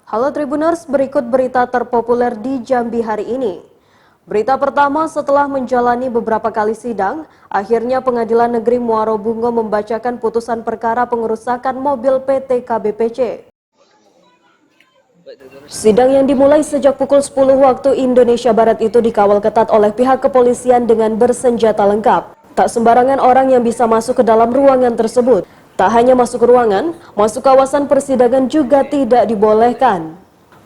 Halo Tribuners, berikut berita terpopuler di Jambi hari ini. Berita pertama, setelah menjalani beberapa kali sidang, akhirnya Pengadilan Negeri Muaro Bungo membacakan putusan perkara pengerusakan mobil PT KBPC. Sidang yang dimulai sejak pukul 10 waktu Indonesia Barat itu dikawal ketat oleh pihak kepolisian dengan bersenjata lengkap. Tak sembarangan orang yang bisa masuk ke dalam ruangan tersebut. Tak hanya masuk ruangan, masuk kawasan persidangan juga tidak dibolehkan.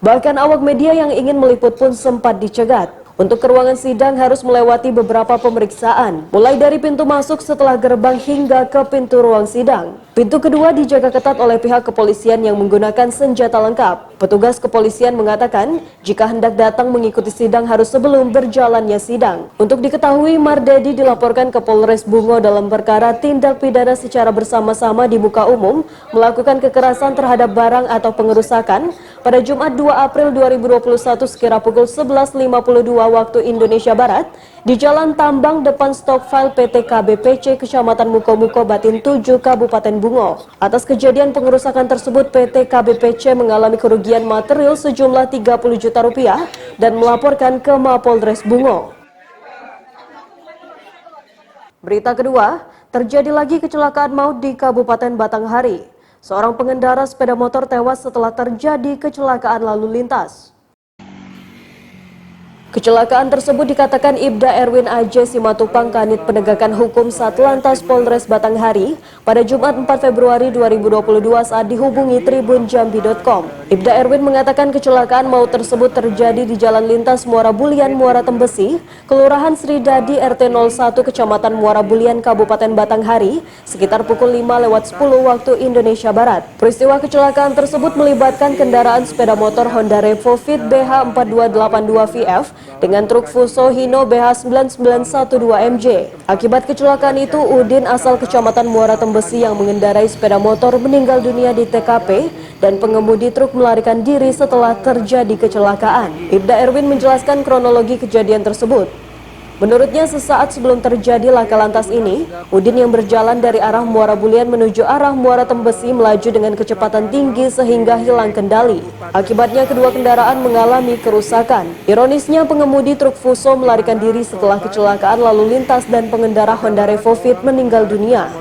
Bahkan awak media yang ingin meliput pun sempat dicegat. Untuk ke ruangan sidang harus melewati beberapa pemeriksaan, mulai dari pintu masuk setelah gerbang hingga ke pintu ruang sidang. Pintu kedua dijaga ketat oleh pihak kepolisian yang menggunakan senjata lengkap. Petugas kepolisian mengatakan jika hendak datang mengikuti sidang harus sebelum berjalannya sidang. Untuk diketahui, Mardedi dilaporkan ke Polres Bungo dalam perkara tindak pidana secara bersama-sama di muka umum, melakukan kekerasan terhadap barang atau pengerusakan pada Jumat 2 April 2021 sekira pukul 11.52 waktu Indonesia Barat di Jalan Tambang depan Stokfile PT KBPC Kecamatan Muko-Muko Batin 7 Kabupaten Bungo. Atas kejadian pengerusakan tersebut, PT KBPC mengalami kerugian material sejumlah 30 juta rupiah dan melaporkan ke Mapolres Bungo. Berita kedua, terjadi lagi kecelakaan maut di Kabupaten Batanghari. Seorang pengendara sepeda motor tewas setelah terjadi kecelakaan lalu lintas. Kecelakaan tersebut dikatakan Ibda Erwin AJ Simatupang Kanit Penegakan Hukum Satlantas Polres Batanghari pada Jumat 4 Februari 2022 saat dihubungi tribunjambi.com. Ibda Erwin mengatakan kecelakaan maut tersebut terjadi di Jalan Lintas Muara Bulian, Muara Tembesi, Kelurahan Sri Dadi RT 01 Kecamatan Muara Bulian, Kabupaten Batanghari, sekitar pukul 5:10 waktu Indonesia Barat. Peristiwa kecelakaan tersebut melibatkan kendaraan sepeda motor Honda Revo Fit BH 4282 VF dengan truk Fuso Hino BH 9912 MJ. Akibat kecelakaan itu, Udin asal Kecamatan Muara Tembesi yang mengendarai sepeda motor meninggal dunia di TKP dan pengemudi truk melarikan diri setelah terjadi kecelakaan. Ibda Erwin menjelaskan kronologi kejadian tersebut. Menurutnya sesaat sebelum terjadi laka lantas ini, Udin yang berjalan dari arah Muara Bulian menuju arah Muara Tembesi melaju dengan kecepatan tinggi sehingga hilang kendali. Akibatnya kedua kendaraan mengalami kerusakan. Ironisnya pengemudi truk Fuso melarikan diri setelah kecelakaan lalu lintas dan pengendara Honda Revo Fit meninggal dunia.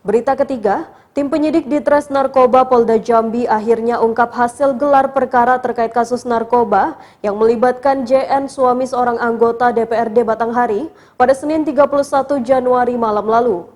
Berita ketiga, tim penyidik di Tres Narkoba Polda Jambi akhirnya ungkap hasil gelar perkara terkait kasus narkoba yang melibatkan JN, suami seorang anggota DPRD Batanghari, pada Senin 31 Januari malam lalu.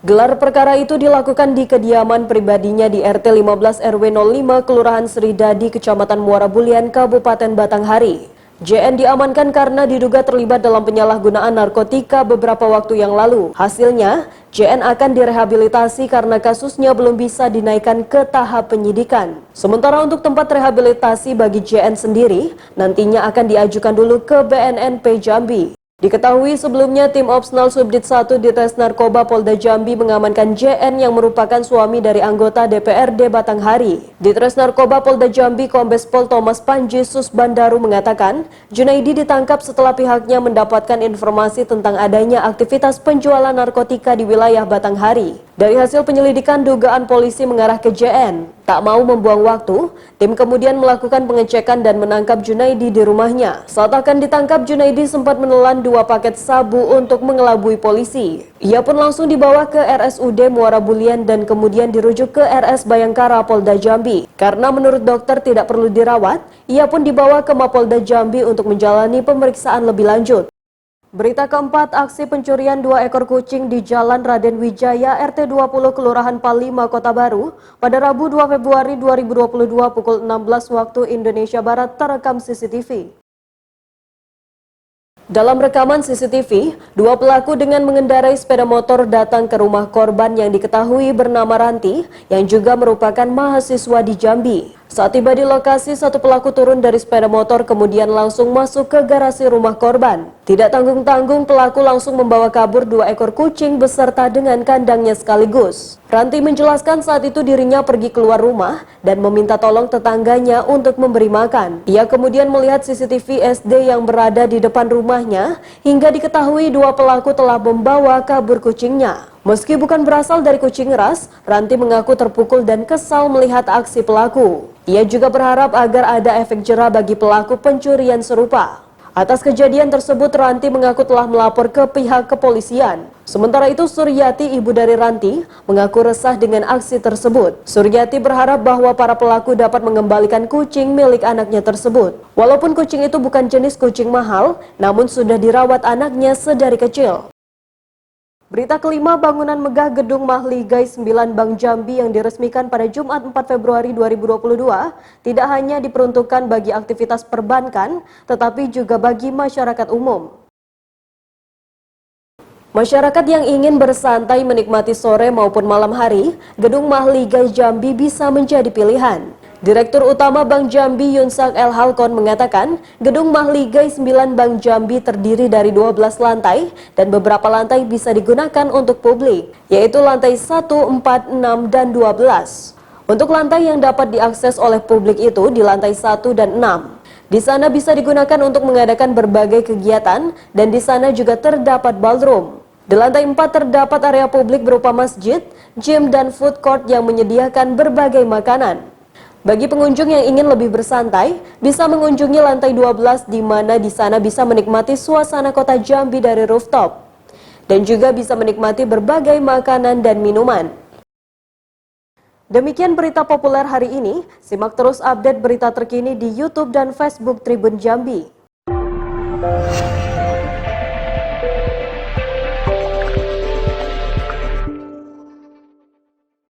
Gelar perkara itu dilakukan di kediaman pribadinya di RT 15 RW 05 Kelurahan Sri Dadi, Kecamatan Muara Bulian, Kabupaten Batanghari. JN diamankan karena diduga terlibat dalam penyalahgunaan narkotika beberapa waktu yang lalu. Hasilnya, JN akan direhabilitasi karena kasusnya belum bisa dinaikkan ke tahap penyidikan. Sementara untuk tempat rehabilitasi bagi JN sendiri, nantinya akan diajukan dulu ke BNNP Jambi. Diketahui sebelumnya tim Opsnal Subdit 1 di Tres Narkoba Polda Jambi mengamankan JN yang merupakan suami dari anggota DPRD Batanghari. Di Tres Narkoba Polda Jambi, Kombes Pol Thomas Panji Susbandaru mengatakan Junaidi ditangkap setelah pihaknya mendapatkan informasi tentang adanya aktivitas penjualan narkotika di wilayah Batanghari. Dari hasil penyelidikan, dugaan polisi mengarah ke JN. Tak mau membuang waktu, tim kemudian melakukan pengecekan dan menangkap Junaidi di rumahnya. Saat akan ditangkap, Junaidi sempat menelan 2 paket sabu untuk mengelabui polisi. Ia pun langsung dibawa ke RSUD Muara Bulian dan kemudian dirujuk ke RS Bayangkara Polda Jambi. Karena menurut dokter tidak perlu dirawat, ia pun dibawa ke Mapolda Jambi untuk menjalani pemeriksaan lebih lanjut. Berita keempat, aksi pencurian 2 ekor kucing di Jalan Raden Wijaya RT 20 Kelurahan Palima Kota Baru pada Rabu 2 Februari 2022 pukul 16 waktu Indonesia Barat terekam CCTV. Dalam rekaman CCTV, 2 pelaku dengan mengendarai sepeda motor datang ke rumah korban yang diketahui bernama Ranti yang juga merupakan mahasiswa di Jambi. Saat tiba di lokasi, 1 pelaku turun dari sepeda motor kemudian langsung masuk ke garasi rumah korban. Tidak tanggung-tanggung, pelaku langsung membawa kabur 2 ekor kucing beserta dengan kandangnya sekaligus. Ranti menjelaskan saat itu dirinya pergi keluar rumah dan meminta tolong tetangganya untuk memberi makan. Ia kemudian melihat CCTV SD yang berada di depan rumahnya hingga diketahui 2 pelaku telah membawa kabur kucingnya. Meski bukan berasal dari kucing ras, Ranti mengaku terpukul dan kesal melihat aksi pelaku. Ia juga berharap agar ada efek jera bagi pelaku pencurian serupa. Atas kejadian tersebut, Ranti mengaku telah melapor ke pihak kepolisian. Sementara itu, Suryati, ibu dari Ranti, mengaku resah dengan aksi tersebut. Suryati berharap bahwa para pelaku dapat mengembalikan kucing milik anaknya tersebut. Walaupun kucing itu bukan jenis kucing mahal, namun sudah dirawat anaknya sedari kecil. Berita kelima, bangunan megah Gedung Mahligai 9 Bank Jambi yang diresmikan pada Jumat 4 Februari 2022 tidak hanya diperuntukkan bagi aktivitas perbankan, tetapi juga bagi masyarakat umum. Masyarakat yang ingin bersantai menikmati sore maupun malam hari, Gedung Mahligai Jambi bisa menjadi pilihan. Direktur Utama Bank Jambi Yunsak El Halkon mengatakan, Gedung Mahligai 9 Bank Jambi terdiri dari 12 lantai dan beberapa lantai bisa digunakan untuk publik, yaitu lantai 1, 4, 6, dan 12. Untuk lantai yang dapat diakses oleh publik itu di lantai 1 dan 6. Di sana bisa digunakan untuk mengadakan berbagai kegiatan dan di sana juga terdapat ballroom. Di lantai 4 terdapat area publik berupa masjid, gym, dan food court yang menyediakan berbagai makanan. Bagi pengunjung yang ingin lebih bersantai, bisa mengunjungi lantai 12 di mana di sana bisa menikmati suasana kota Jambi dari rooftop. Dan juga bisa menikmati berbagai makanan dan minuman. Demikian berita populer hari ini, simak terus update berita terkini di YouTube dan Facebook Tribun Jambi.